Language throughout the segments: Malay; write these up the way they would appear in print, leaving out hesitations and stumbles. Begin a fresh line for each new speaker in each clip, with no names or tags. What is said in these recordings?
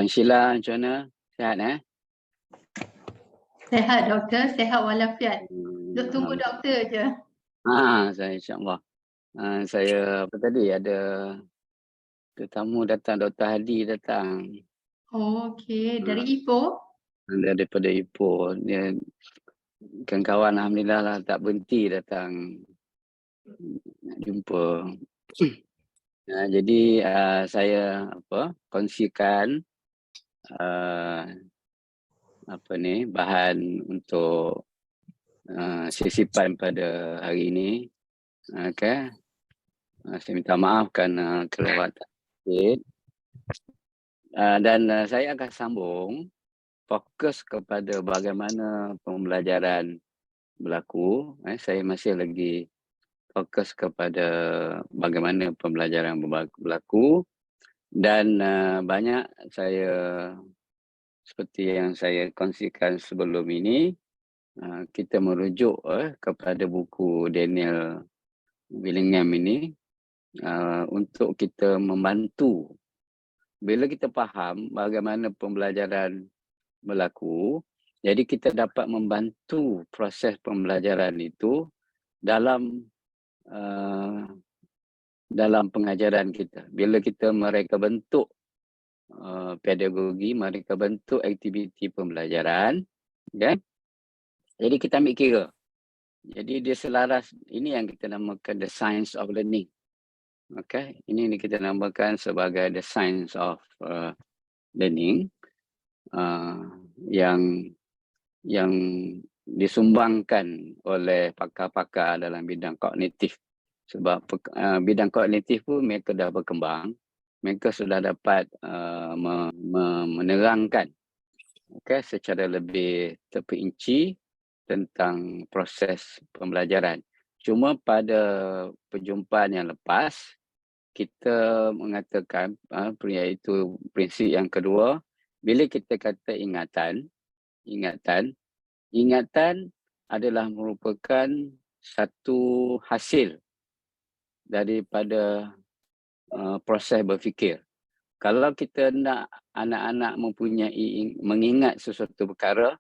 Puan Sheila, macam mana? Sihat
Sehat doktor, sehat walafiat. Duk tunggu doktor je.
Saya insyaAllah. Saya apa tadi ada tetamu datang, Dr. Hadi datang.
Oh, okey, dari Ipoh?
Daripada Ipoh. Dia kawan-kawan alhamdulillah lah tak berhenti datang nak jumpa. Jadi saya kongsikan bahan untuk sisipan pada hari ini. Okey. Saya minta maaf kerana kelewatan sikit. Dan saya akan sambung fokus kepada bagaimana pembelajaran berlaku. Saya masih lagi fokus kepada bagaimana pembelajaran berlaku dan banyak saya seperti yang saya kongsikan sebelum ini, kita merujuk kepada buku Daniel Willingham ini untuk kita membantu. Bila kita faham bagaimana pembelajaran berlaku, jadi kita dapat membantu proses pembelajaran itu dalam pengajaran kita. Bila mereka bentuk pedagogi, mereka bentuk aktiviti pembelajaran, okay? Jadi kita ambil kira. Jadi dia selaras, ini yang kita namakan the science of learning. Okay? Ini kita namakan sebagai the science of learning yang disumbangkan oleh pakar-pakar dalam bidang kognitif. Sebab bidang kognitif pun mereka dah berkembang, mereka sudah dapat menerangkan secara lebih terperinci tentang proses pembelajaran. Cuma pada perjumpaan yang lepas, kita mengatakan iaitu prinsip yang kedua, bila kita kata ingatan adalah merupakan satu hasil daripada proses berfikir. Kalau kita nak anak-anak mengingat sesuatu perkara,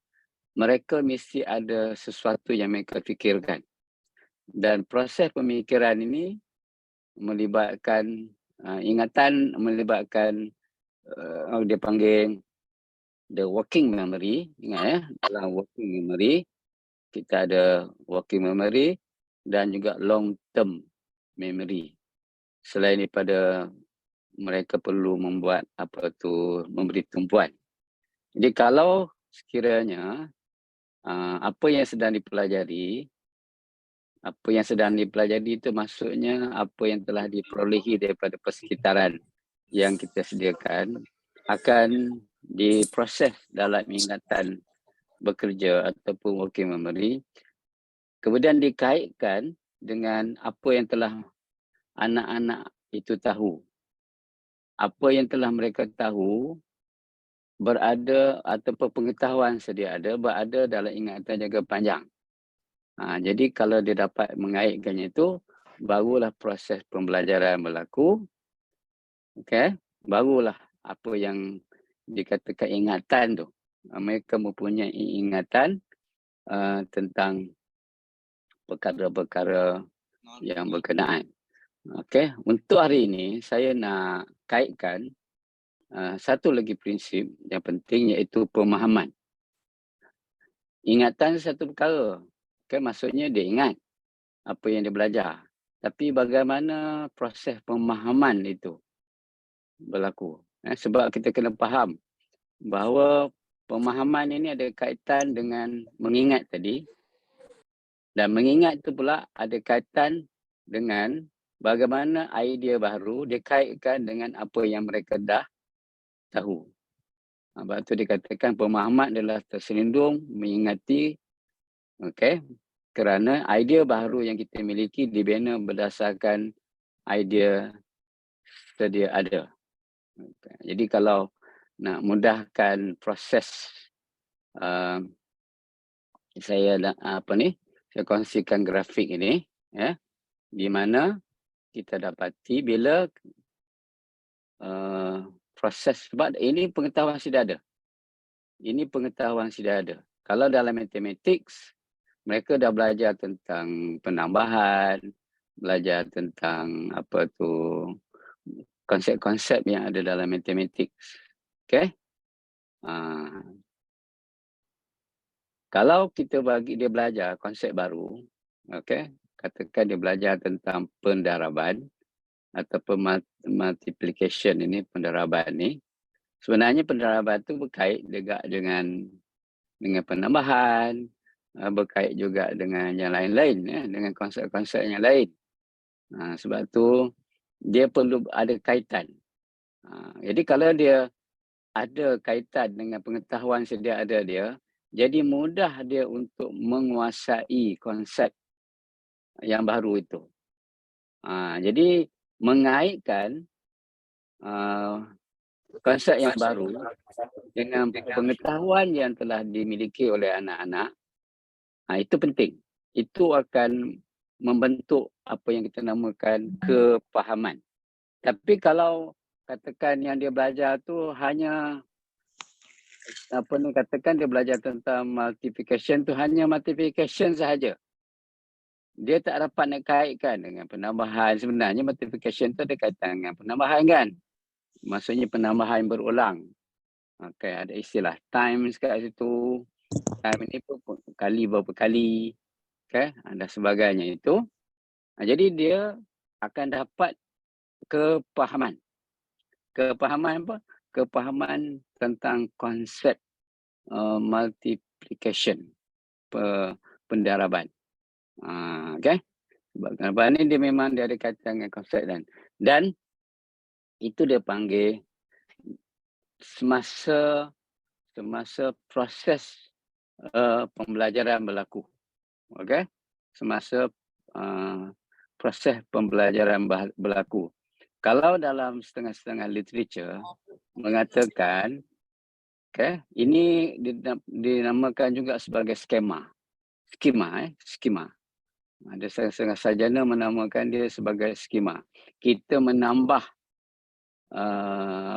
mereka mesti ada sesuatu yang mereka fikirkan. Dan proses pemikiran ini melibatkan ingatan, melibatkan dia panggil the working memory. Ingat dalam working memory kita ada working memory dan juga long term memory. Selain daripada mereka perlu membuat memberi tumpuan. Jadi kalau sekiranya apa yang sedang dipelajari itu maksudnya apa yang telah diperolehi daripada persekitaran yang kita sediakan akan diproses dalam ingatan bekerja ataupun working memory, kemudian dikaitkan dengan apa yang telah anak-anak itu tahu. Apa yang telah mereka tahu berada ataupun pengetahuan sedia ada berada dalam ingatan jangka panjang. Jadi kalau dia dapat mengaitkannya itu, barulah proses pembelajaran berlaku. Okey, barulah apa yang dikatakan ingatan tu. Mereka mempunyai ingatan tentang perkara-perkara yang berkenaan. Okey, untuk hari ini saya nak kaitkan satu lagi prinsip yang penting iaitu pemahaman. Ingatan satu perkara. Okay, maksudnya dia ingat apa yang dia belajar. Tapi bagaimana proses pemahaman itu berlaku. Sebab kita kena faham bahawa pemahaman ini ada kaitan dengan mengingat tadi. Dan mengingat itu pula ada kaitan dengan bagaimana idea baru dikaitkan dengan apa yang mereka dah tahu. Sebab itu dikatakan pemahaman adalah terselindung mengingati, kerana idea baru yang kita miliki dibina berdasarkan idea sedia ada. Jadi kalau nak mudahkan proses, saya kongsikan grafik ini, di mana kita dapati bila proses, sebab ini pengetahuan sudah ada. Ini pengetahuan sudah ada. Kalau dalam mathematics, mereka dah belajar tentang penambahan, belajar tentang apa tu, konsep-konsep yang ada dalam mathematics. Okay? Kalau kita bagi dia belajar konsep baru, okay, katakan dia belajar tentang pendaraban ataupun multiplication ini, pendaraban ni. Sebenarnya pendaraban tu berkait juga dengan penambahan, berkait juga dengan yang lain-lain, dengan konsep-konsep yang lain. Sebab tu dia perlu ada kaitan. Jadi kalau dia ada kaitan dengan pengetahuan sedia ada dia, jadi mudah dia untuk menguasai konsep yang baru itu. Jadi mengaitkan konsep yang baru dengan pengetahuan yang telah dimiliki oleh anak-anak, itu penting. Itu akan membentuk apa yang kita namakan kepahaman. Tapi kalau katakan yang dia belajar tu hanya katakan dia belajar tentang multiplication tu hanya multiplication sahaja. Dia tak dapat nak kaitkan dengan penambahan. Sebenarnya multiplication tu ada kaitan dengan penambahan kan. Maksudnya penambahan berulang. Okay, ada istilah times kat situ. Time ini pun kali berapa kali. Okay, dan sebagainya itu. Jadi dia akan dapat kepahaman. Kepahaman apa? Kepahaman tentang konsep multiplication, pendaraban. Okay? Pendaraban ni dia memang dia ada kaitan dengan konsep dan itu dia panggil semasa proses pembelajaran berlaku. Okay? Semasa proses pembelajaran berlaku. Kalau dalam setengah-setengah literature mengatakan, okay, ini dinamakan juga sebagai skema. Skema. Ada setengah-setengah sarjana menamakan dia sebagai skema. Kita menambah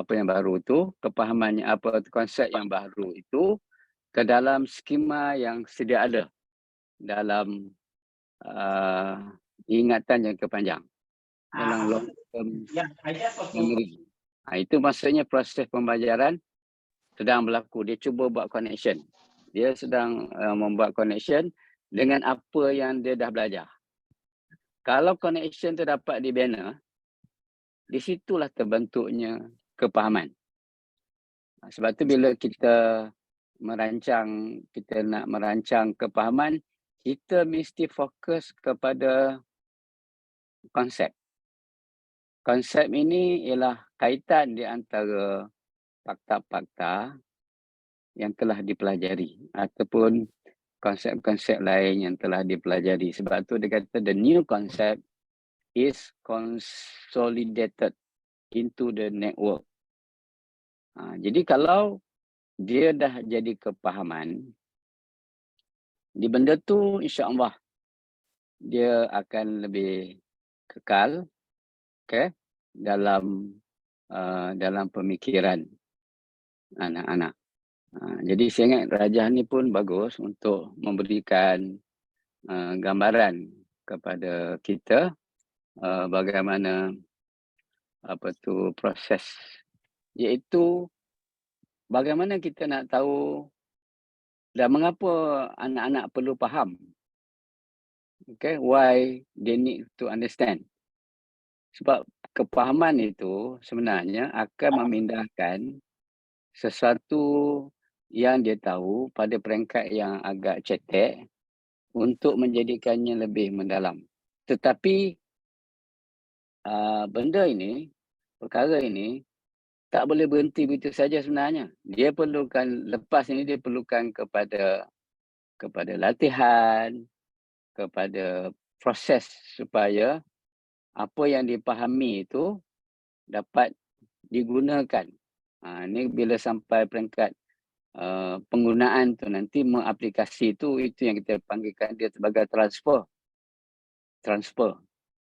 apa yang baru itu, kepahamannya apa konsep yang baru itu ke dalam skema yang sedia ada dalam ingatan jangka panjang. Dalam long term memory. Itu maksudnya proses pembelajaran sedang berlaku. Dia cuba buat connection. Dia sedang membuat connection dengan apa yang dia dah belajar. Kalau connection tu dapat dibina, di situlah terbentuknya kepahaman. Sebab tu bila kita nak merancang kepahaman, kita mesti fokus kepada konsep. Konsep ini ialah kaitan di antara fakta-fakta yang telah dipelajari ataupun konsep-konsep lain yang telah dipelajari. Sebab tu dia kata the new concept is consolidated into the network. Jadi kalau dia dah jadi kepahaman, di benda tu insya-Allah dia akan lebih kekal, okay, dalam pemikiran anak-anak. Jadi saya ingat Rajah ni pun bagus untuk memberikan gambaran kepada kita bagaimana proses, iaitu bagaimana kita nak tahu dan mengapa anak-anak perlu faham. Okay, why they need to understand. Sebab kepahaman itu sebenarnya akan memindahkan sesuatu yang dia tahu pada peringkat yang agak cetek untuk menjadikannya lebih mendalam. Tetapi perkara ini tak boleh berhenti begitu saja sebenarnya. Dia perlukan, lepas ini dia perlukan kepada latihan, kepada proses supaya apa yang dipahami itu dapat digunakan. Ini bila sampai peringkat penggunaan tu nanti mengaplikasi itu yang kita panggilkan dia sebagai transfer.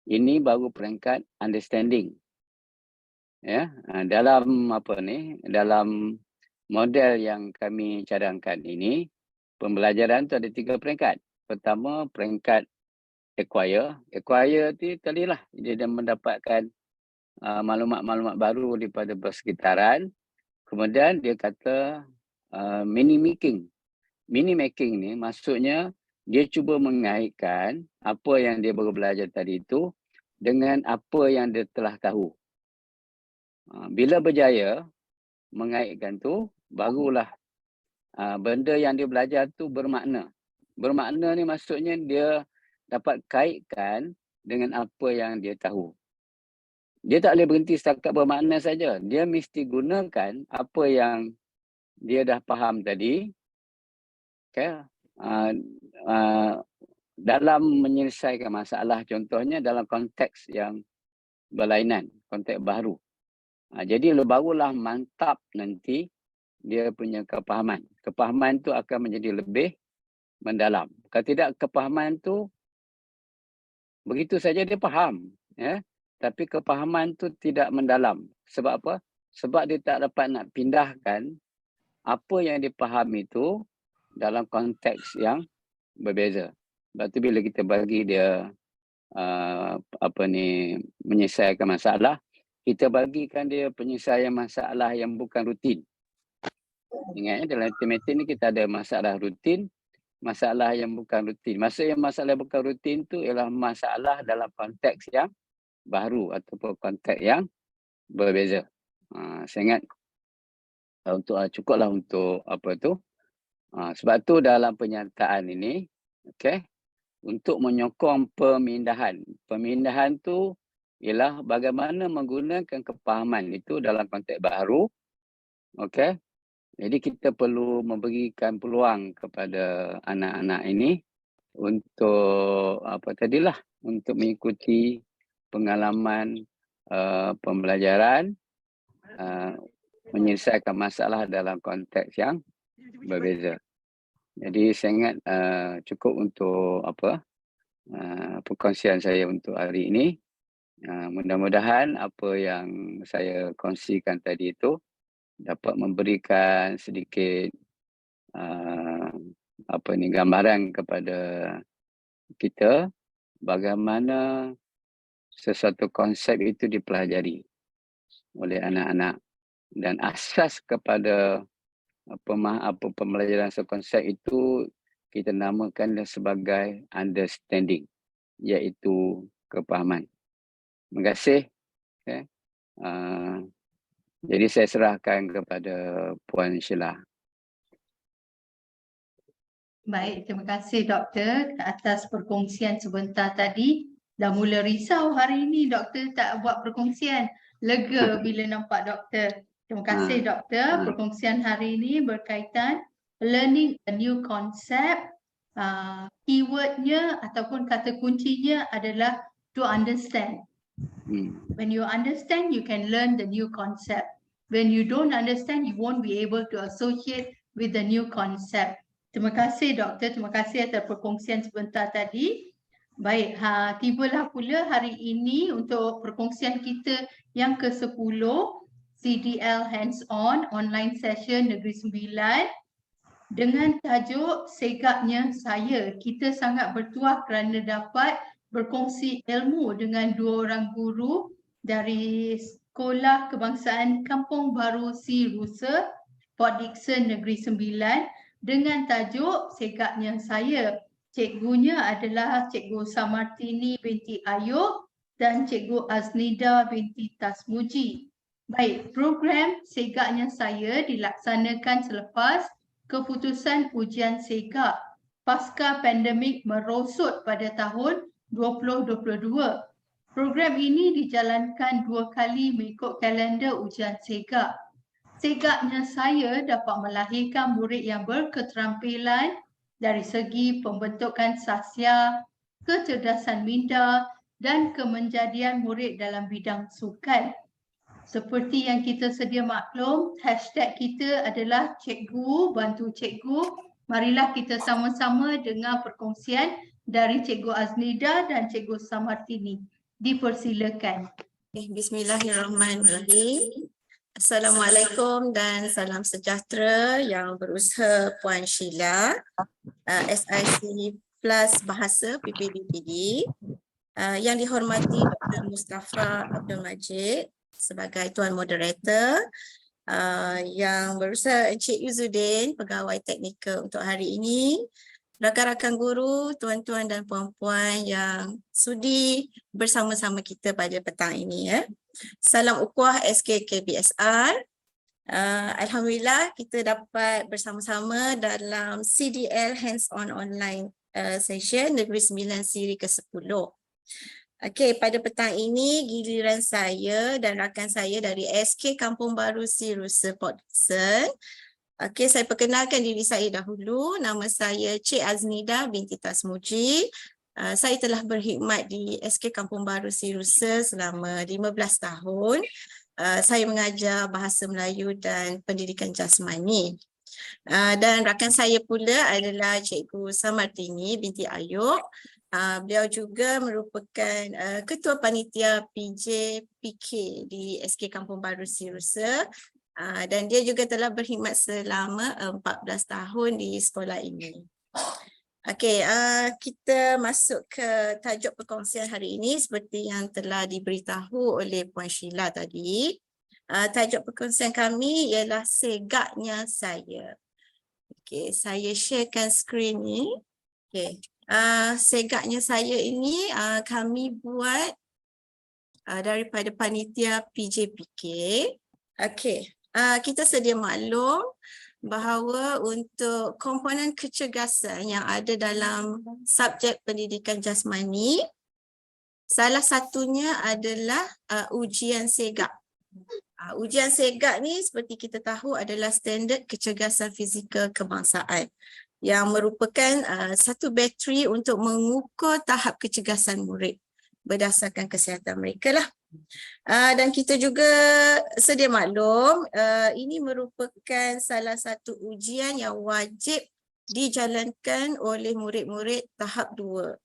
Ini baru peringkat understanding. Ya, dalam apa ni, dalam model yang kami cadangkan ini, pembelajaran tu ada 3 peringkat. Pertama, peringkat acquire. Acquire tu tadilah dia dah mendapatkan maklumat-maklumat baru daripada persekitaran. Kemudian dia kata mini making. Mini making ni maksudnya dia cuba mengaitkan apa yang dia baru belajar tadi itu dengan apa yang dia telah tahu. Bila berjaya mengaitkan tu, barulah benda yang dia belajar tu bermakna. Bermakna ni maksudnya dia dapat kaitkan dengan apa yang dia tahu. Dia tak boleh berhenti setakat bermakna saja. Dia mesti gunakan apa yang dia dah faham tadi, okay, dalam menyelesaikan masalah, contohnya dalam konteks yang berlainan, konteks baru. Jadi barulah mantap nanti dia punya kepahaman. Kepahaman tu akan menjadi lebih mendalam. Kalau tidak, kepahaman tu begitu saja dia faham, ya. Tapi kepahaman tu tidak mendalam. Sebab apa? Sebab dia tak dapat nak pindahkan apa yang dipahami itu dalam konteks yang berbeza. Sebab tu bila kita bagi dia menyelesaikan masalah, kita bagikan dia penyelesaian masalah yang bukan rutin. Ingat, dalam matematik ni kita ada masalah rutin, masalah yang bukan rutin. Maksudnya masalah yang bukan rutin tu ialah masalah dalam konteks yang baru ataupun konteks yang berbeza. Saya ingat cukuplah untuk apa tu. Sebab tu dalam penyertaan ini, okay, untuk menyokong pemindahan. Pemindahan tu ialah bagaimana menggunakan kepahaman itu dalam konteks baru. Okay. Jadi kita perlu memberikan peluang kepada anak-anak ini untuk untuk mengikuti pengalaman pembelajaran, menyelesaikan masalah dalam konteks yang berbeza. Jadi saya ingat cukup untuk perkongsian saya untuk hari ini. Mudah-mudahan apa yang saya kongsikan tadi itu dapat memberikan sedikit gambaran kepada kita bagaimana sesuatu konsep itu dipelajari oleh anak-anak, dan asas kepada pembelajaran konsep itu kita namakan sebagai understanding, iaitu kepahaman. Terima kasih. Okay. Jadi saya serahkan kepada Puan Sheila.
Baik, terima kasih Doktor atas perkongsian sebentar tadi. Dah mula risau hari ini Doktor tak buat perkongsian. Lega bila nampak Doktor. Terima kasih Doktor. Perkongsian hari ini berkaitan learning a new concept. Keywordnya ataupun kata kuncinya adalah to understand. When you understand, you can learn the new concept. When you don't understand, you won't be able to associate with the new concept. Terima kasih Doktor, terima kasih atas perkongsian sebentar tadi. Baik, tibalah pula hari ini untuk perkongsian kita yang ke-10, CDL Hands-On Online Session Negeri Sembilan dengan tajuk Segaknya Saya. Kita sangat bertuah kerana dapat berkongsi ilmu dengan 2 orang guru dari Sekolah Kebangsaan Kampung Baru Si Rusa, Port Dickson Negeri Sembilan dengan tajuk Segaknya Saya. Cikgunya adalah Cikgu Samartini binti Ayub dan Cikgu Aznida binti Tasmuji. Baik, program Segaknya Saya dilaksanakan selepas keputusan ujian segak pasca pandemik merosot pada tahun 2022. Program ini dijalankan 2 kali mengikut kalender ujian segak. Segaknya Saya dapat melahirkan murid yang berketerampilan dari segi pembentukan sahsia, kecerdasan minda dan kemenjadian murid dalam bidang sukan. Seperti yang kita sedia maklum, hashtag kita adalah Cikgu Bantu Cikgu. Marilah kita sama-sama dengar perkongsian dari Cikgu Aznida dan Cikgu Samartini. Dipersilakan.
Bismillahirrahmanirrahim. Assalamualaikum dan salam sejahtera yang berusaha Puan Sheila, SIC Plus Bahasa PPDPD, yang dihormati Dr. Mustafa Abdul Majid sebagai Tuan Moderator, yang berusaha Encik Yuzuddin, Pegawai Teknikal untuk hari ini, rakan-rakan guru, tuan-tuan dan puan-puan yang sudi bersama-sama kita pada petang ini ya. Salam ukhuwah SKKBSR. Alhamdulillah kita dapat bersama-sama dalam CDL Hands-on Online session Negeri Sembilan siri ke-10. Okey, pada petang ini giliran saya dan rakan saya dari SK Kampung Baru Sirusa Port Dickson. Okey, saya perkenalkan diri saya dahulu. Nama saya Cik Aznida binti Tasmuji. Saya telah berkhidmat di SK Kampung Baru Sirusa selama 15 tahun. Saya mengajar Bahasa Melayu dan Pendidikan Jasmani. Dan rakan saya pula adalah Cikgu Samartini binti Ayub. Beliau juga merupakan Ketua Panitia PJPK di SK Kampung Baru Sirusa. Dan dia juga telah berkhidmat selama 14 tahun di sekolah ini. Okey, kita masuk ke tajuk perkongsian hari ini seperti yang telah diberitahu oleh Puan Sheila tadi. Tajuk perkongsian kami ialah segaknya saya. Okey, saya sharekan skrin ni. Okey, segaknya saya ini kami buat daripada panitia PJPK. Okey. Kita sedia maklum bahawa untuk komponen kecergasan yang ada dalam subjek pendidikan jasmani, salah satunya adalah ujian segak. Ujian segak ni seperti kita tahu adalah standard kecergasan fizikal kebangsaan yang merupakan satu bateri untuk mengukur tahap kecergasan murid berdasarkan kesihatan mereka lah. Dan kita juga sedia maklum, ini merupakan salah satu ujian yang wajib dijalankan oleh murid-murid tahap 2.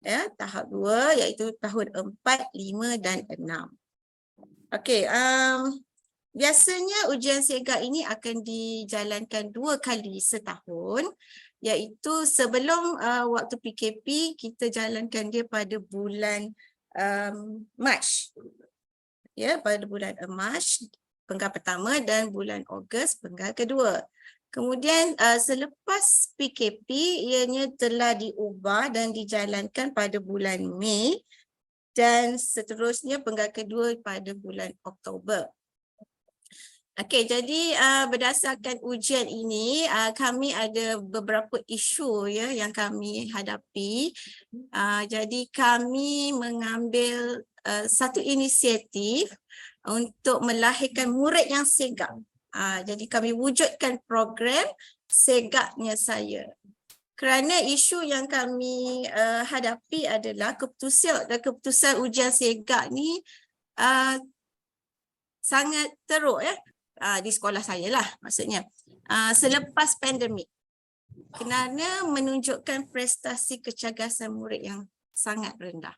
Ya, tahap 2 iaitu tahun 4, 5 dan 6. Okey, biasanya ujian segak ini akan dijalankan 2 kali setahun, iaitu sebelum waktu PKP kita jalankan dia pada bulan Mac, ya, pada bulan Mac penggal pertama dan bulan Ogos penggal kedua. Kemudian selepas PKP ianya telah diubah dan dijalankan pada bulan Mei dan seterusnya penggal kedua pada bulan Oktober. Okey, jadi berdasarkan ujian ini kami ada beberapa isu ya yang kami hadapi. Jadi kami mengambil satu inisiatif untuk melahirkan murid yang segak. Jadi kami wujudkan program segaknya saya. Kerana isu yang kami hadapi adalah keputusan ujian segak ni sangat teruk ya. Di sekolah saya lah maksudnya selepas pandemik kerana menunjukkan prestasi kecergasan murid yang sangat rendah.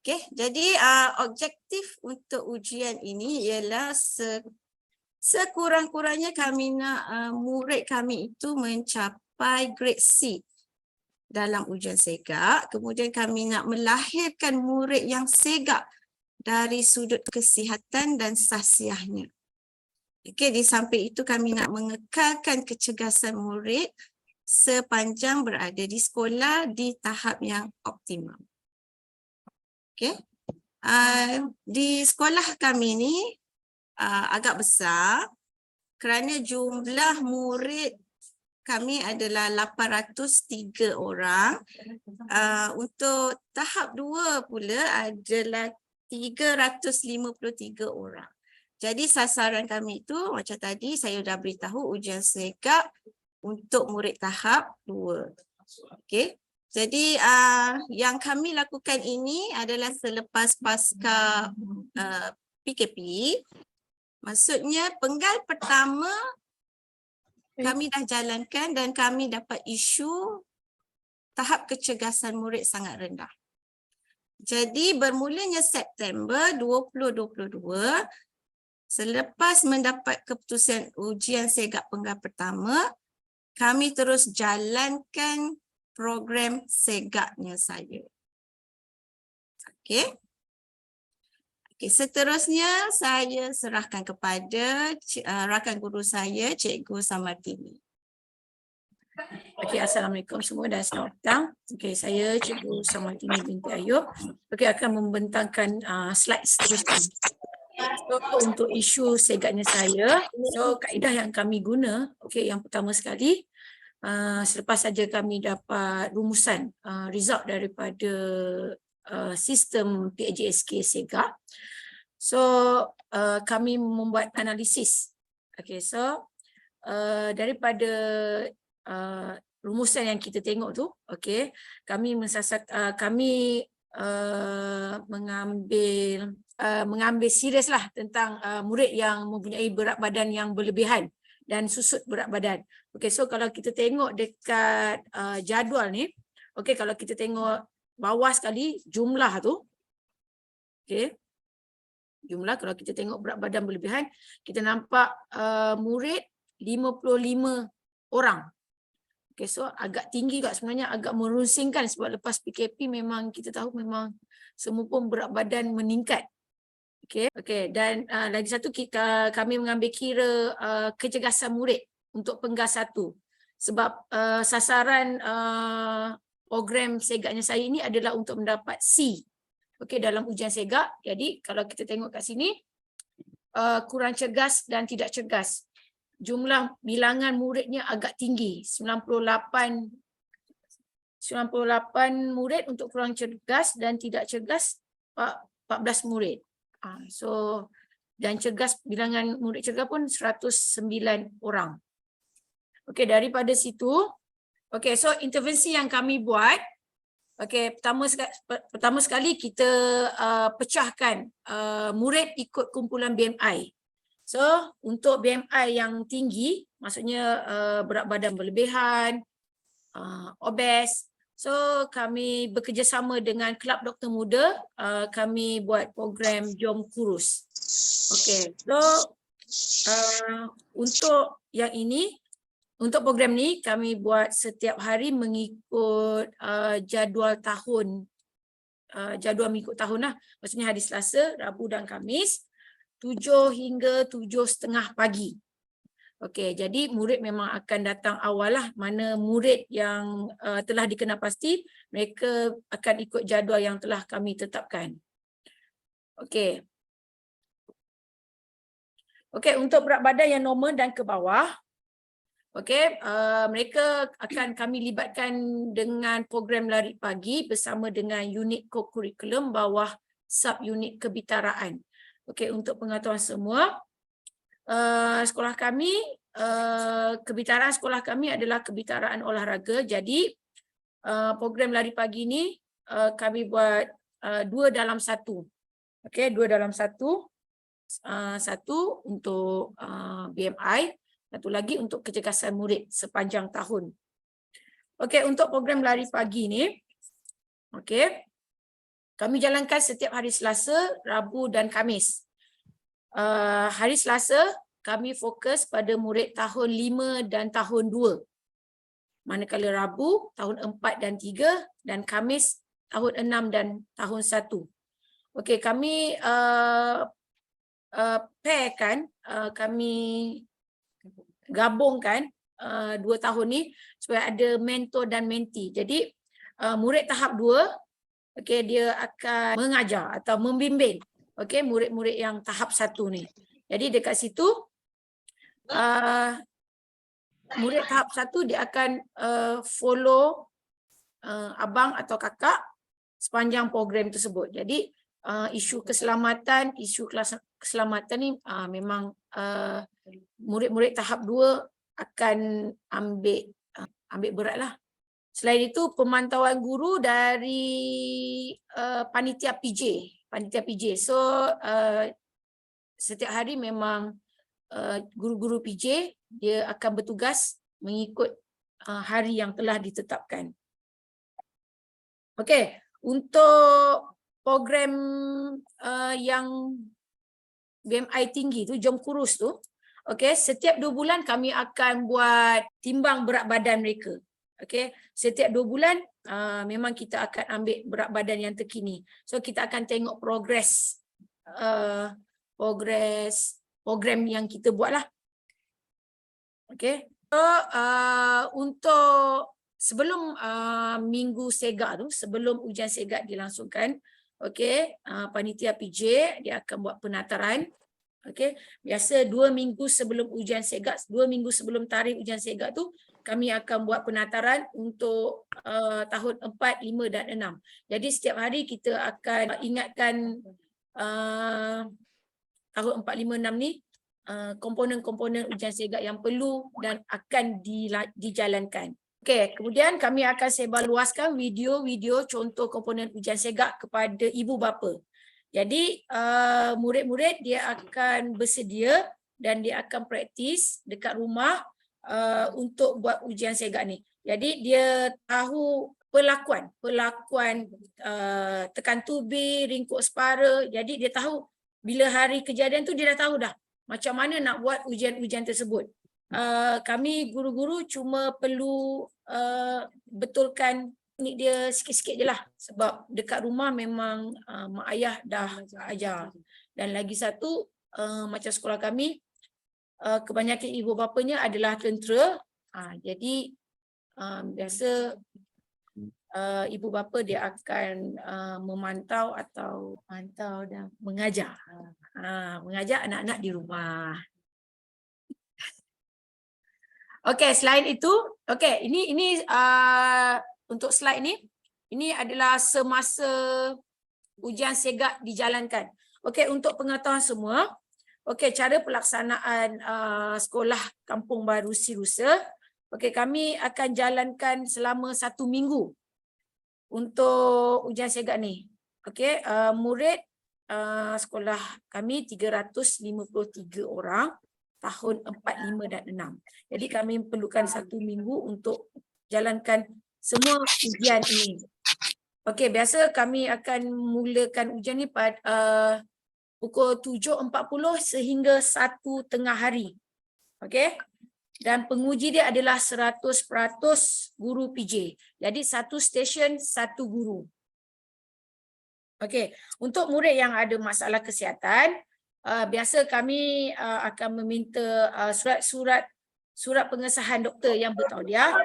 Okey, jadi objektif untuk ujian ini ialah sekurang-kurangnya kami nak murid kami itu mencapai grade C dalam ujian segak. Kemudian kami nak melahirkan murid yang segak dari sudut kesihatan dan sahsiahnya. Okey, di samping itu kami nak mengekalkan kecergasan murid sepanjang berada di sekolah di tahap yang optimum. Okey. Di sekolah kami ni agak besar kerana jumlah murid kami adalah 803 orang. Untuk tahap 2 pula adalah 353 orang. Jadi sasaran kami itu macam tadi saya dah beritahu ujian segak untuk murid tahap 2. Okey. Jadi yang kami lakukan ini adalah selepas pasca PKP. Maksudnya penggal pertama kami dah jalankan dan kami dapat isu tahap kecergasan murid sangat rendah. Jadi bermulanya September 2022, selepas mendapat keputusan ujian segak penggal pertama, kami terus jalankan program segaknya saya. Okey. Okey, seterusnya saya serahkan kepada rakan guru saya, Cikgu Samartini. Okey, Assalamualaikum semua dan selamat petang. Okey, saya Cikgu Samartini binti Ayub. Okey, akan membentangkan slide seterusnya. So, untuk isu segaknya saya, so kaedah yang kami guna, okey, yang pertama sekali, selepas saja kami dapat rumusan result daripada sistem PAJSK segak, so kami membuat analisis. Okey, so daripada rumusan yang kita tengok tu, okey, kami mengambil serius lah tentang murid yang mempunyai berat badan yang berlebihan dan susut berat badan. Okey, so kalau kita tengok dekat jadual ni, okey, kalau kita tengok bawah sekali jumlah tu, okey, jumlah kalau kita tengok berat badan berlebihan, kita nampak murid 55 orang. Okay, so agak tinggi kat sebenarnya, agak merunsingkan sebab lepas PKP memang kita tahu memang semua pun berat badan meningkat. Okay, dan lagi satu kami mengambil kira kecergasan murid untuk penggal 1. Sebab sasaran program segaknya saya ini adalah untuk mendapat C. Okay, dalam ujian segak. Jadi kalau kita tengok kat sini, kurang cergas dan tidak cergas. Jumlah bilangan muridnya agak tinggi, 98 murid untuk kurang cergas dan tidak cergas 14 murid. So dan cergas, bilangan murid cergas pun 109 orang. Okey, daripada situ, okey, so intervensi yang kami buat, okey, pertama sekali kita pecahkan murid ikut kumpulan BMI. So, untuk BMI yang tinggi, maksudnya berat badan berlebihan, obes, so kami bekerjasama dengan Kelab Doktor Muda, kami buat program Jom Kurus. Okey, so untuk yang ini, untuk program ni kami buat setiap hari mengikut jadual tahun, jadual mengikut tahun lah, maksudnya hari Selasa, Rabu dan Khamis, 7 hingga 7:30 pagi. Okey, jadi murid memang akan datang awal lah. Mana murid yang telah dikenal pasti, mereka akan ikut jadual yang telah kami tetapkan. Okey. Okey, untuk berat badan yang normal dan ke bawah, okey, mereka akan kami libatkan dengan program lari pagi bersama dengan unit co-curriculum bawah sub-unit kebitaraan. Okey, untuk pengetahuan semua, sekolah kami, kebitaraan sekolah kami adalah kebitaraan olahraga. Jadi program lari pagi ni kami buat 2 dalam 1. Okey, 2 dalam 1. Satu untuk BMI, satu lagi untuk kecergasan murid sepanjang tahun. Okey, untuk program lari pagi ni, okey, kami jalankan setiap hari Selasa, Rabu dan Khamis. Hari Selasa, kami fokus pada murid tahun 5 dan tahun 2. Manakala Rabu, tahun 4 dan 3 dan Khamis, tahun 6 dan tahun 1. Okey, kami pairkan, kami gabungkan 2 tahun ni supaya ada mentor dan mentee. Jadi murid tahap 2, okey, dia akan mengajar atau membimbing, okey, murid-murid yang tahap 1 ni. Jadi dekat situ murid tahap 1 dia akan follow abang atau kakak sepanjang program tersebut. Jadi isu keselamatan ni memang murid-murid tahap 2 akan ambil beratlah. Selain itu, pemantauan guru dari panitia PJ. So setiap hari memang guru-guru PJ dia akan bertugas mengikut hari yang telah ditetapkan. Okey, untuk
program yang BMI tinggi tu, jom kurus tu, okey, setiap 2 bulan kami akan buat timbang berat badan mereka. Okey, setiap 2 bulan memang kita akan ambil berat badan yang terkini. So kita akan tengok progres program yang kita buat lah. Okey. So untuk sebelum minggu segak tu, sebelum ujian segak dilangsungkan, okey, panitia PJ dia akan buat penataran. Okey, biasa 2 minggu sebelum ujian segak, 2 minggu sebelum tarikh ujian segak tu kami akan buat penataran untuk tahun 4, 5 dan 6. Jadi setiap hari kita akan ingatkan tahun 4, 5, 6 ni komponen-komponen ujian segak yang perlu dan akan dijalankan. Okey, kemudian kami akan sebarluaskan video-video contoh komponen ujian segak kepada ibu bapa. Jadi murid-murid dia akan bersedia dan dia akan praktis dekat rumah untuk buat ujian segak ni. Jadi dia tahu perlakuan tekan tubir, ringkuk separa. Jadi dia tahu bila hari kejadian tu dia dah tahu dah macam mana nak buat ujian-ujian tersebut. Kami guru-guru cuma perlu betulkan teknik dia sikit-sikit je lah, sebab dekat rumah memang mak ayah dah ajar. Dan lagi satu, macam sekolah kami, kebanyakan ibu bapanya adalah tentera. Jadi biasa ibu bapa dia akan memantau atau dan mengajar. Mengajar anak-anak di rumah. Okey, selain itu, okey, ini untuk slide ini adalah semasa ujian segak dijalankan. Okey, untuk pengetahuan semua, okey, cara pelaksanaan sekolah Kampung Baru Sirusa, okey, kami akan jalankan selama 1 minggu untuk ujian segak ni. Okey, murid sekolah kami 353 orang tahun 4, 5 dan 6. Jadi kami perlukan 1 minggu untuk jalankan semua ujian ini. Okey, biasa kami akan mulakan ujian ni pada pukul 7.40 sehingga 1 tengah hari. Okey. Dan penguji dia adalah 100% guru PJ. Jadi satu stesen, satu guru. Okey, untuk murid yang ada masalah kesihatan, biasa kami akan meminta surat pengesahan doktor yang bertauliah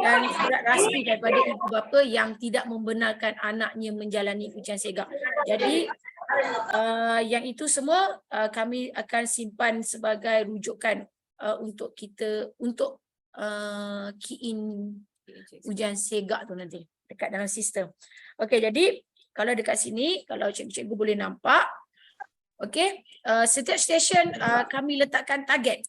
dan surat rasmi daripada ibu bapa yang tidak membenarkan anaknya menjalani ujian segak. Jadi yang itu semua kami akan simpan sebagai rujukan untuk kita key in ujian segak tu nanti dekat dalam sistem. Okey, jadi kalau dekat sini, kalau cikgu-cikgu boleh nampak, okey, setiap stesen kami letakkan target.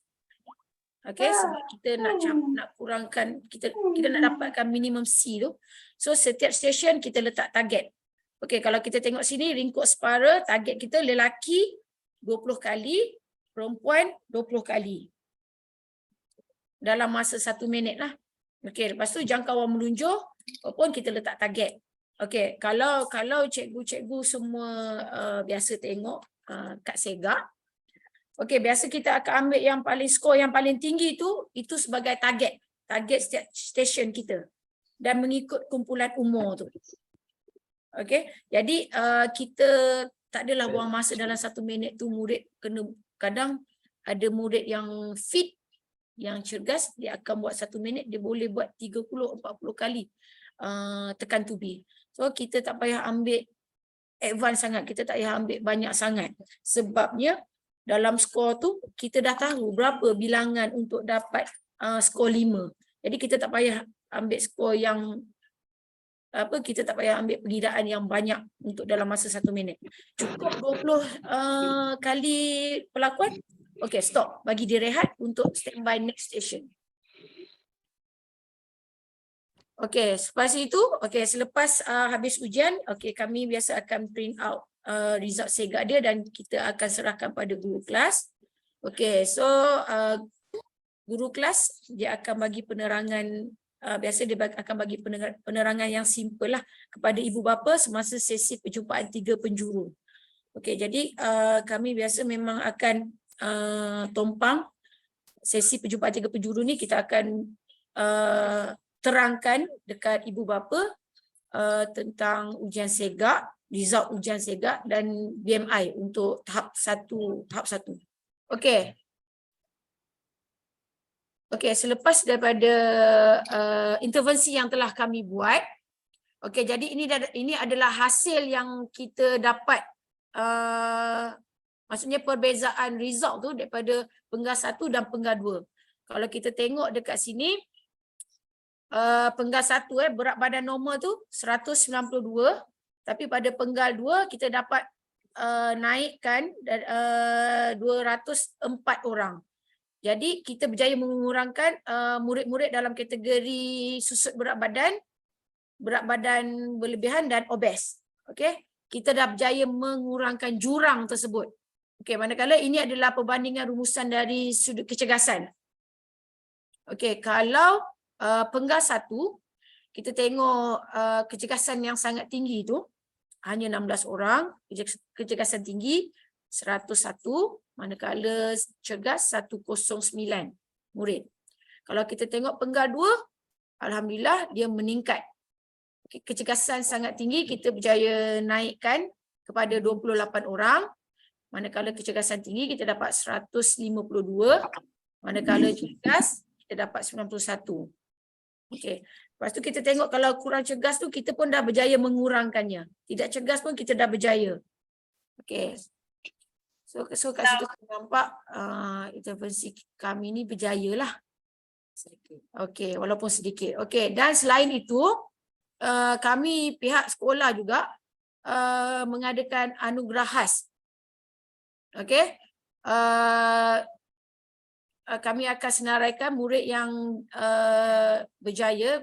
Okey, sebab kita nak kurangkan, kita nak dapatkan minimum C tu. So setiap stesen kita letak target. Okey, kalau kita tengok sini ringkuk separa, target kita lelaki 20 kali, perempuan 20 kali. Dalam masa 1 minit lah. Okey, lepas tu jangkauan meluncur pun kita letak target. Okey, kalau cikgu-cikgu semua biasa tengok kat segak, okey, biasa kita akan ambil yang paling skor yang paling tinggi itu sebagai target setiap stesen kita dan mengikut kumpulan umur tu. Okey, jadi kita tak adalah buang masa dalam 1 minit tu. Murid kena, kadang ada murid yang fit, yang cergas, dia akan buat 1 minit dia boleh buat 30-40 kali tekan tubir. So kita tak payah ambil advance sangat, kita tak payah ambil banyak sangat. Sebabnya dalam skor tu kita dah tahu berapa bilangan untuk dapat skor 5. Jadi kita tak payah ambil skor yang kita tak payah ambil pengiraan yang banyak untuk dalam masa 1 minit. Cukup 20 kali pelakuan. Okey, stop. Bagi dia rehat untuk standby next station. Okey, selepas itu, okey, selepas habis ujian, okey, kami biasa akan print out result segak dia dan kita akan serahkan pada guru kelas. Okey, so guru kelas dia akan bagi penerangan biasa dia akan bagi penerangan yang simple lah kepada ibu bapa semasa sesi perjumpaan 3 penjuru. Okey, jadi kami biasa memang akan tumpang sesi perjumpaan 3 penjuru ni, kita akan terangkan dekat ibu bapa tentang ujian segak, result ujian segak dan BMI untuk tahap 1. Okey. Okey, selepas daripada intervensi yang telah kami buat, okey, jadi ini adalah hasil yang kita dapat, maksudnya perbezaan result tu daripada penggal 1 dan penggal 2. Kalau kita tengok dekat sini, penggal 1 berat badan normal tu 192, tapi pada penggal 2 kita dapat naikkan 204 orang. Jadi kita berjaya mengurangkan murid-murid dalam kategori susut berat badan berlebihan dan obes. Okey, kita dah berjaya mengurangkan jurang tersebut. Okey, manakala ini adalah perbandingan rumusan dari sudut kecergasan. Okey, kalau penggal 1 kita tengok kecergasan yang sangat tinggi tu hanya 16 orang, kecergasan tinggi 101, manakala cergas 109 murid. Kalau kita tengok penggal 2, alhamdulillah dia meningkat. Kecergasan sangat tinggi kita berjaya naikkan kepada 28 orang, manakala kecergasan tinggi kita dapat 152, manakala cergas kita dapat 91. Okey. Lepas tu kita tengok kalau kurang cergas tu kita pun dah berjaya mengurangkannya. Tidak cergas pun kita dah berjaya. Okey. So kat situ kita nampak intervensi kami ni berjaya lah. Okey, walaupun sedikit. Okey, dan selain itu kami pihak sekolah juga mengadakan anugerah khas. Okey. Kami akan senaraikan murid yang berjaya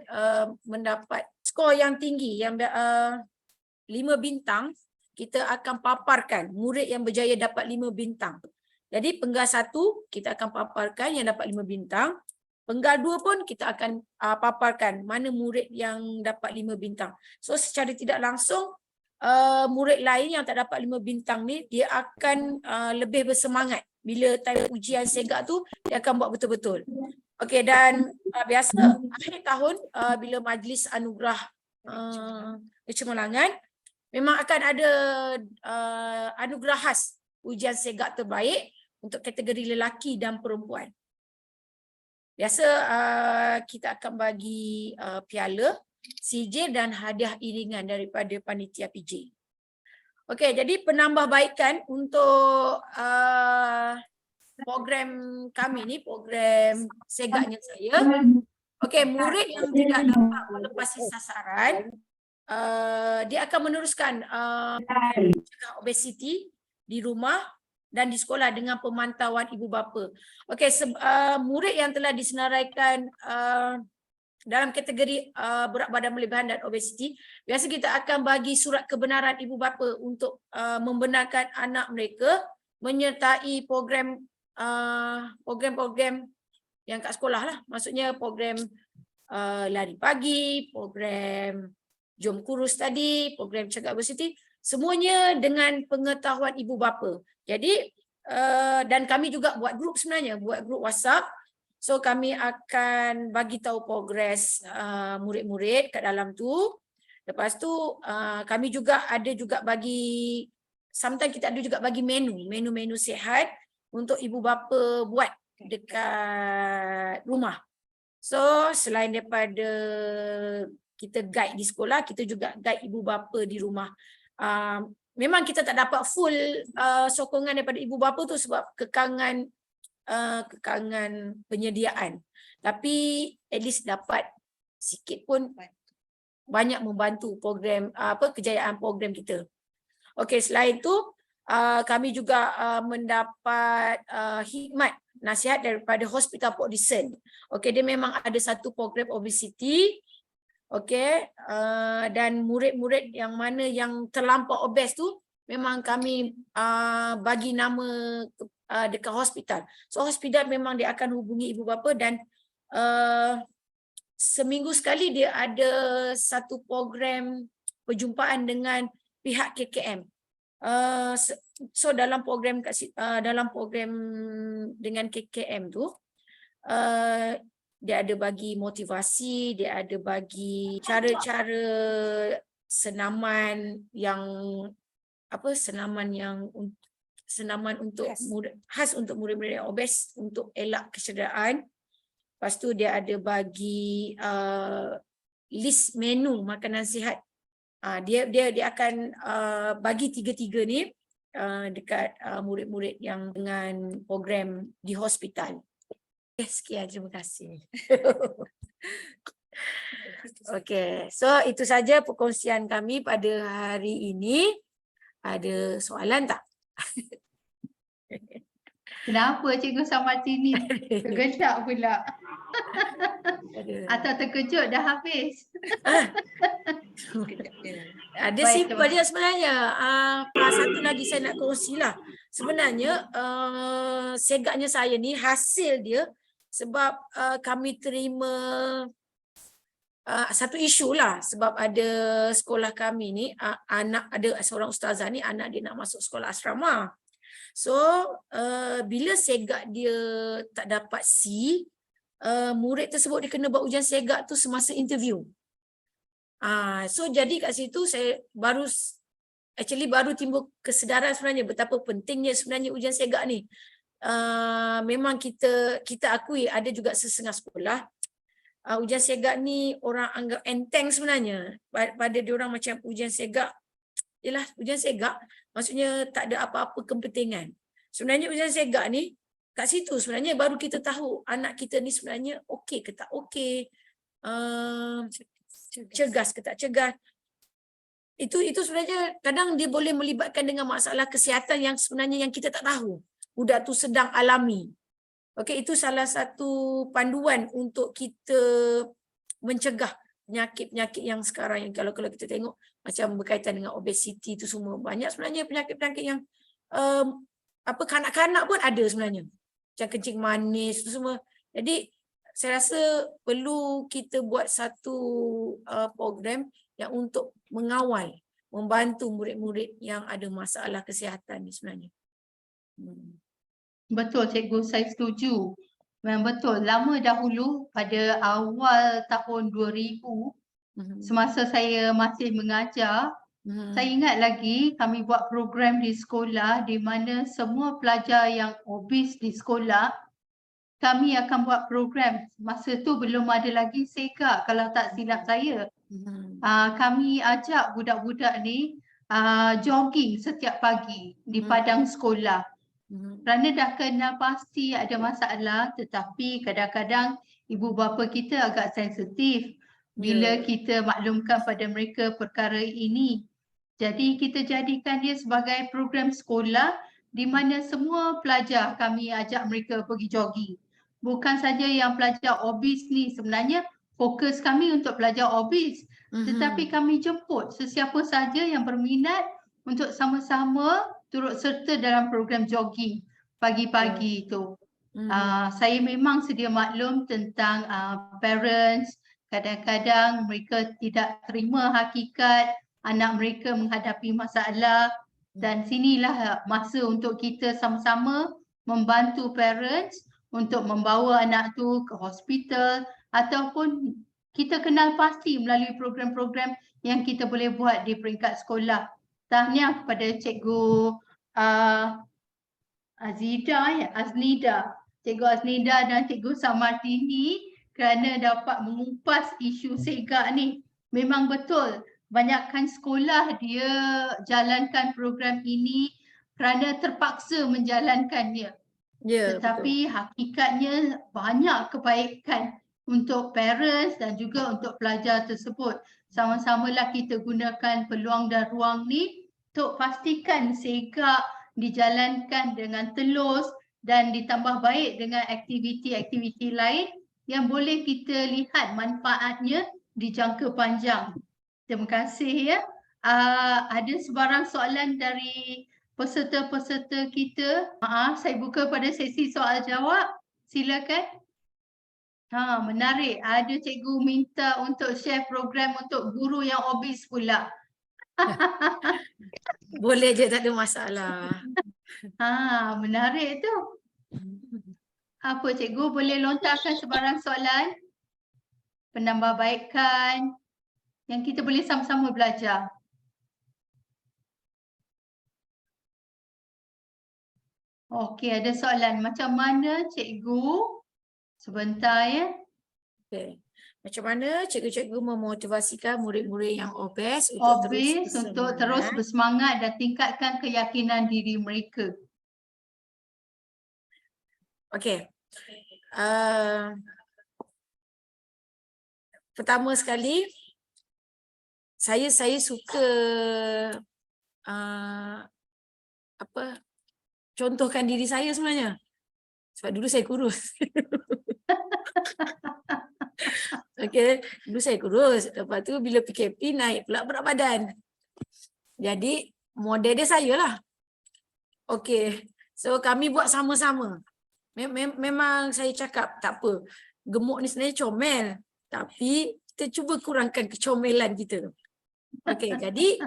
mendapat skor yang tinggi, yang 5 bintang, kita akan paparkan murid yang berjaya dapat 5 bintang. Jadi penggal 1 kita akan paparkan yang dapat 5 bintang. Penggal 2 pun kita akan paparkan mana murid yang dapat 5 bintang. So secara tidak langsung murid lain yang tak dapat 5 bintang ni dia akan lebih bersemangat. Bila time ujian segak tu dia akan buat betul-betul. Okey, dan biasa akhir tahun bila majlis anugerah kecemerlangan memang akan ada anugerah khas ujian segak terbaik untuk kategori lelaki dan perempuan. Biasa kita akan bagi piala, sijil dan hadiah iringan daripada panitia PJ. Okey, jadi penambahbaikan untuk program kami ni, program segaknya saya. Okey, murid yang tidak dapat melepasi sasaran, dia akan meneruskan mencegah obesiti di rumah dan di sekolah dengan pemantauan ibu bapa. Okey, murid yang telah disenaraikan dalam kategori berat badan berlebihan dan obesiti, biasa kita akan bagi surat kebenaran ibu bapa untuk membenarkan anak mereka menyertai program yang kat sekolah lah. Maksudnya program lari pagi, program jom kurus tadi, program cegah obesiti, semuanya dengan pengetahuan ibu bapa. Jadi dan kami juga buat grup sebenarnya, buat grup WhatsApp. So kami akan bagi tahu progres murid-murid kat dalam tu. Lepas tu kami juga ada juga bagi, sometimes kita ada juga bagi menu sihat untuk ibu bapa buat dekat rumah. So selain daripada kita guide di sekolah, kita juga guide ibu bapa di rumah. Memang kita tak dapat full sokongan daripada ibu bapa tu sebab kekangan penyediaan, tapi at least dapat sikit pun banyak membantu program kejayaan program kita. Okey, selain tu kami juga mendapat khidmat nasihat daripada Hospital Port Dickson. Okey, dia memang ada satu program obesity. Okey, dan murid-murid yang mana yang terlampau obes tu memang kami bagi nama dekat hospital. So hospital memang dia akan hubungi ibu bapa dan seminggu sekali dia ada satu program perjumpaan dengan pihak KKM. So dalam program dengan KKM tu dia ada bagi motivasi, dia ada bagi cara-cara senaman yang senaman untuk khas untuk murid-murid yang obes untuk elak kecederaan. Lepas tu dia ada bagi list menu makanan sihat. Dia akan bagi tiga-tiga ni dekat murid-murid yang dengan program di hospital. Sekian, terima kasih. Okey, so itu saja perkongsian kami pada hari ini. Ada soalan tak?
Kenapa Cikgu Samartini tergerak pula? Atau terkejut dah habis?
Ada simple je sebenarnya. Satu lagi saya nak kongsilah. Sebenarnya segaknya saya ni hasil dia sebab kami terima satu isu lah, sebab ada sekolah kami ni ada seorang ustazah ni anak dia nak masuk sekolah asrama. So bila segak dia tak dapat C, murid tersebut dia kena buat ujian segak tu semasa interview. So jadi kat situ saya baru timbul kesedaran sebenarnya betapa pentingnya sebenarnya ujian segak ni. Memang kita akui ada juga sesengah sekolah ujian segak ni orang anggap enteng sebenarnya. Pada diorang macam ujian segak, yalah ujian segak maksudnya tak ada apa-apa kepentingan. Sebenarnya ujian segak ni kat situ sebenarnya baru kita tahu anak kita ni sebenarnya okey ke tak okey, cergas ke tak cergas. Itu sebenarnya kadang dia boleh melibatkan dengan masalah kesihatan yang sebenarnya yang kita tak tahu budak tu sedang alami. Okey, itu salah satu panduan untuk kita mencegah penyakit-penyakit yang sekarang yang kalau kita tengok macam berkaitan dengan obesiti itu semua, banyak sebenarnya penyakit-penyakit yang kanak-kanak pun ada sebenarnya. Macam kencing manis itu semua. Jadi saya rasa perlu kita buat satu program yang untuk mengawal, membantu murid-murid yang ada masalah kesihatan ni sebenarnya.
Betul Cikgu, saya setuju. Memang betul. Lama dahulu pada awal tahun 2000, semasa saya masih mengajar, saya ingat lagi kami buat program di sekolah di mana semua pelajar yang obes di sekolah, kami akan buat program. Masa tu belum ada lagi segak kalau tak silap saya. Kami ajak budak-budak ni jogging setiap pagi di padang sekolah. Kerana dah kenal pasti ada masalah, tetapi kadang-kadang ibu bapa kita agak sensitif bila kita maklumkan pada mereka perkara ini. Jadi kita jadikan dia sebagai program sekolah di mana semua pelajar kami ajak mereka pergi jogging. Bukan saja yang pelajar obes ni, sebenarnya fokus kami untuk pelajar obes. Tetapi kami jemput sesiapa saja yang berminat untuk sama-sama turut serta dalam program jogging pagi-pagi itu. Saya memang sedia maklum tentang parents, kadang-kadang mereka tidak terima hakikat anak mereka menghadapi masalah, dan sinilah masa untuk kita sama-sama membantu parents untuk membawa anak tu ke hospital ataupun kita kenal pasti melalui program-program yang kita boleh buat di peringkat sekolah. Tahniah kepada Cikgu Cikgu Aznida dan Cikgu Samartini kerana dapat mengupas isu segak ni. Memang betul, banyakkan sekolah dia jalankan program ini kerana terpaksa menjalankannya. Tetapi hakikatnya banyak kebaikan untuk parents dan juga untuk pelajar tersebut. Sama-samalah kita gunakan peluang dan ruang ni untuk pastikan segak dijalankan dengan telus dan ditambah baik dengan aktiviti-aktiviti lain yang boleh kita lihat manfaatnya di jangka panjang. Terima kasih ya. Ada sebarang soalan dari peserta-peserta kita. Maaf, saya buka pada sesi soal jawab. Silakan. Menarik. Ada cikgu minta untuk share program untuk guru yang obes pula.
Boleh je, tak ada masalah.
Menarik tu. Apa cikgu boleh lontarkan sebarang soalan? Penambahbaikan yang kita boleh sama-sama belajar. Okey, ada soalan. Macam mana cikgu? Sebentar ya.
Okay. Macam mana cikgu-cikgu memotivasikan murid-murid yang obes untuk
terus bersemangat dan tingkatkan keyakinan diri mereka?
Okey. Pertama sekali, saya suka contohkan diri saya sebenarnya. Sebab dulu saya kurus. Okey, dulu saya kurus. Lepas tu bila PKP naik pula berat badan. Jadi model dia saya lah. Okey. So kami buat sama-sama. Memang saya cakap tak apa. Gemuk ni sebenarnya comel. Tapi kita cuba kurangkan kecomelan kita tu. Okey, jadi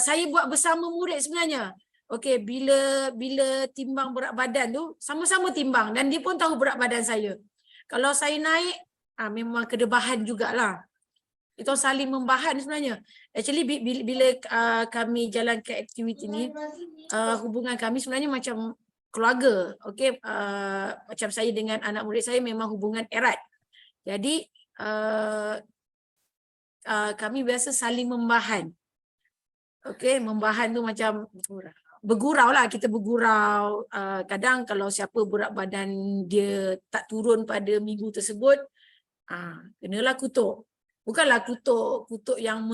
saya buat bersama murid sebenarnya. Okey, bila timbang berat badan tu sama-sama timbang dan dia pun tahu berat badan saya. Kalau saya naik memang kedebahan jugalah. Itu saling membahan sebenarnya. Actually bila kami jalankan aktiviti ni, hubungan kami sebenarnya macam keluarga. Okey, macam saya dengan anak murid saya memang hubungan erat. Jadi kami biasa saling membahan. Okey, membahan tu macam bergurau lah, kita bergurau. Kadang kalau siapa berat badan dia tak turun pada minggu tersebut, kenalah kutuk. Bukanlah kutuk yang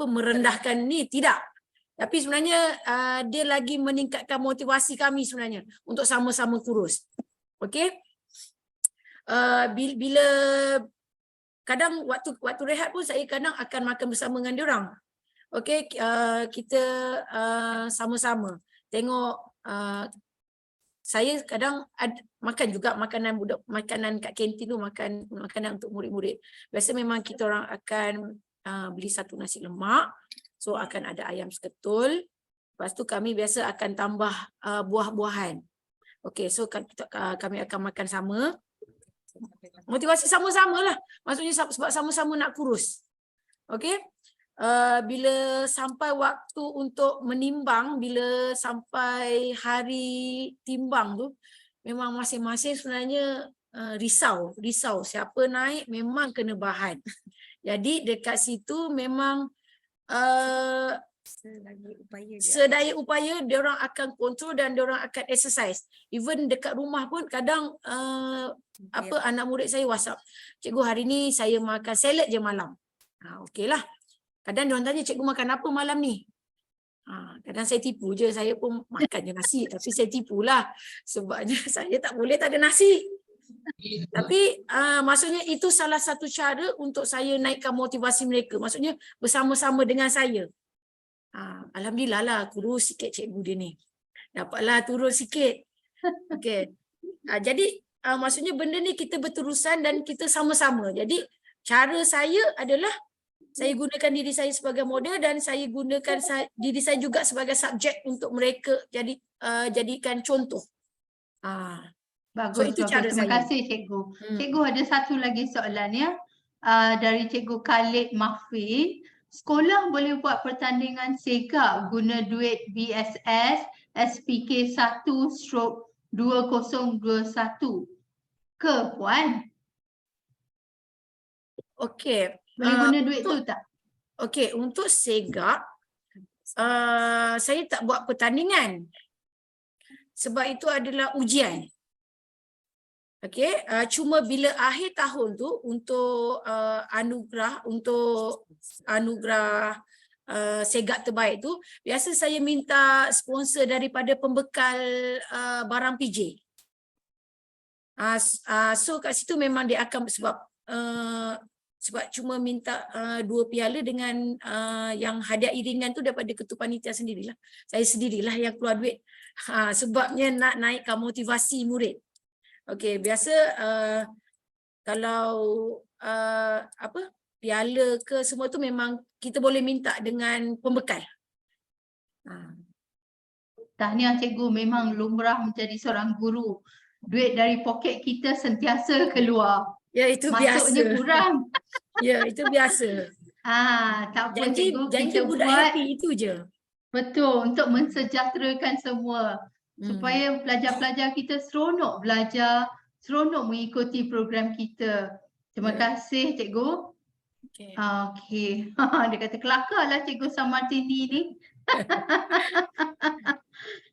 merendahkan ni, tidak. Tapi sebenarnya dia lagi meningkatkan motivasi kami sebenarnya untuk sama-sama kurus. Okey. Bila kadang waktu rehat pun saya kadang akan makan bersama dengan dia orang. Okey, kita sama-sama tengok. Saya kadang makan juga makanan kat kantin tu, makanan untuk murid-murid. Biasa memang kita orang akan beli satu nasi lemak, so akan ada ayam seketul. Lepas tu kami biasa akan tambah buah-buahan. Okey, so kami akan makan sama. Motivasi sama-sama lah. Maksudnya sebab sama-sama nak kurus. Okey. Bila sampai waktu untuk menimbang, bila sampai hari timbang tu, memang masing-masing sebenarnya risau siapa naik memang kena bahan. Jadi dekat situ memang sedaya upaya dia orang akan kontrol dan dia orang akan exercise. Even dekat rumah pun kadang anak murid saya WhatsApp, cikgu hari ni saya makan salad je malam. Okeylah. Kadang dia orang tanya, cikgu makan apa malam ni? Kadang saya tipu je, saya pun makan je nasi, tapi saya tipulah sebabnya saya tak boleh tak ada nasi. Tapi maksudnya itu salah satu cara untuk saya naikkan motivasi mereka. Maksudnya bersama-sama dengan saya. Alhamdulillah lah kurus sikit cikgu dia ni. Dapatlah turun sikit. Okey. Jadi maksudnya benda ni kita berterusan dan kita sama-sama. Jadi cara saya adalah saya gunakan diri saya sebagai model dan saya gunakan diri saya juga sebagai subjek untuk mereka jadikan contoh.
Bagus,
so itu
bagus.
cara
Terima
saya.
kasih cikgu. Cikgu ada satu lagi soalan ya. Dari cikgu Khalid Mahfi. Sekolah boleh buat pertandingan SEGA guna duit BSS SPK 1/2021 ke Puan?
Okey.
Boleh guna duit tu tak?
Okey, untuk SEGA saya tak buat pertandingan. Sebab itu adalah ujian. Okey, cuma bila akhir tahun tu untuk anugerah SEGA terbaik tu, biasa saya minta sponsor daripada pembekal barang PJ. So kat situ memang dia akan sebab cuma minta 2 piala dengan yang hadiah iringan tu daripada ketua panitia sendirilah. Saya sendirilah yang keluar duit. Sebabnya nak naikkan motivasi murid. Okey, biasa kalau piala ke semua tu memang kita boleh minta dengan pembekal.
Tahniah cikgu, memang lumrah menjadi seorang guru. Duit dari poket kita sentiasa keluar.
Ya, itu
Masuknya
biasa.
kurang.
Ya, itu biasa.
Tak apa cikgu,
Janji
kita
budak
buat
happy itu je.
betul untuk mensejahterakan semua. Supaya pelajar-pelajar kita seronok belajar, seronok mengikuti program kita. Terima kasih cikgu.
Okay.
Okey. Dia kata kelakar lah Cikgu Samartini ni.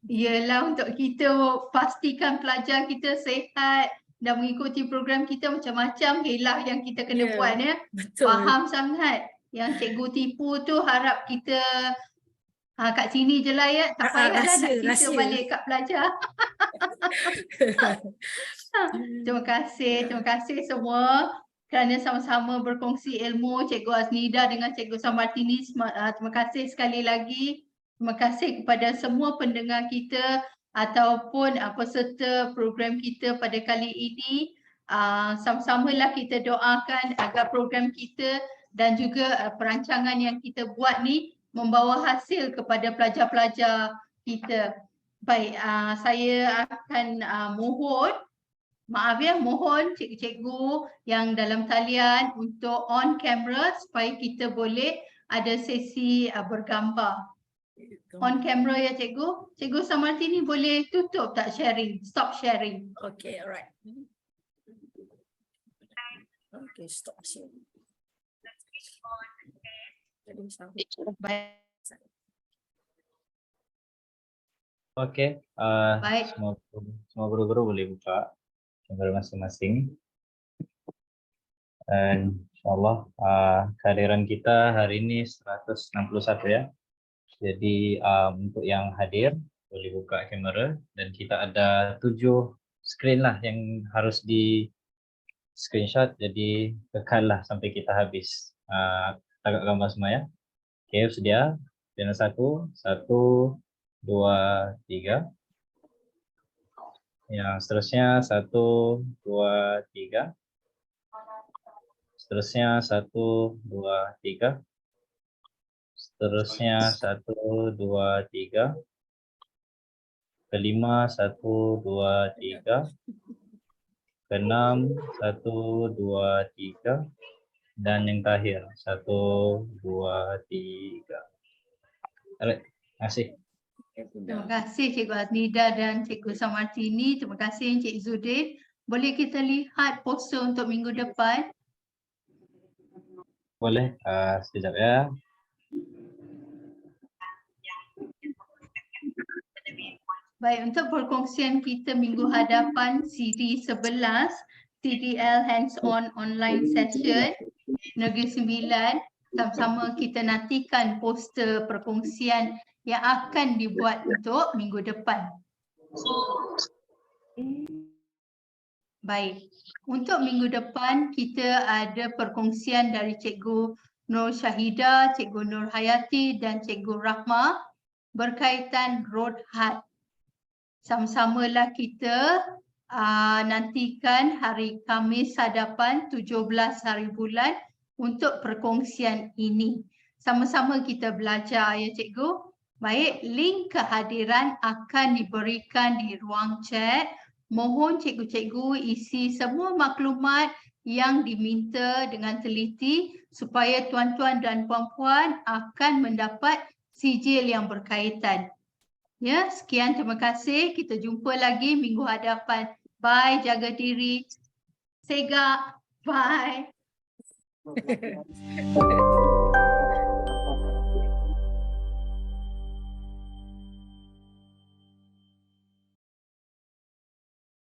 Yelah, untuk kita pastikan pelajar kita sihat dan mengikuti program kita, macam-macam helah yang kita kena buat ya.
Betul.
Faham sangat. Yang cikgu tipu tu harap kita kat sini je lah ya. Tak payahlah nak cerita balik kat pelajar. Terima kasih semua kerana sama-sama berkongsi ilmu, Cikgu Aznida dengan Cikgu Samartini. Terima kasih sekali lagi. Terima kasih kepada semua pendengar kita ataupun peserta program kita pada kali ini. Sama-samalah kita doakan agar program kita dan juga perancangan yang kita buat ni membawa hasil kepada pelajar-pelajar kita. Baik, saya akan mohon cikgu-cikgu yang dalam talian untuk on camera supaya kita boleh ada sesi bergambar. On camera ya cikgu. Cikgu Samartini boleh tutup tak sharing? Stop sharing.
Okay, alright. Okay, stop sharing.
Baik.
Okey,
Baik.
semua guru-guru boleh buka kamera masing-masing. Dan insyaAllah kehadiran kita hari ini 161 ya. Jadi untuk yang hadir boleh buka kamera dan kita ada 7 skrin lah yang harus di screenshot, jadi kekal lah sampai kita habis. Agak gambar semua ya. Okey, sedia. Channel 1, 2, 3. Yang seterusnya 1, 2, 3. Seterusnya 1, 2, 3. Seterusnya 1, 2, 3. Kelima 1, 2, 3. Keenam 1, 2, 3. Dan yang terakhir 1, 2, 3. Baik, terima kasih.
Terima kasih Cikgu Aznida dan Cikgu Samartini. Terima kasih Encik Zudin. Boleh kita lihat poster untuk minggu depan?
Boleh, sekejap ya.
Baik, untuk perkongsian kita minggu hadapan CD 11, CDL Hands-on Online Session Negeri Sembilan, sama-sama kita nantikan poster perkongsian yang akan dibuat untuk minggu depan. Baik, untuk minggu depan kita ada perkongsian dari Cikgu Nur Syahida, Cikgu Nur Hayati dan Cikgu Rahma berkaitan Road Hard. Sama-samalah kita nantikan hari Khamis hadapan 17 hari bulan untuk perkongsian ini. Sama-sama kita belajar ya cikgu. Baik, link kehadiran akan diberikan di ruang chat. Mohon cikgu-cikgu isi semua maklumat yang diminta dengan teliti supaya tuan-tuan dan puan-puan akan mendapat sijil yang berkaitan. Ya, sekian, terima kasih. Kita jumpa lagi minggu hadapan. Bye, jaga diri. Sega, bye.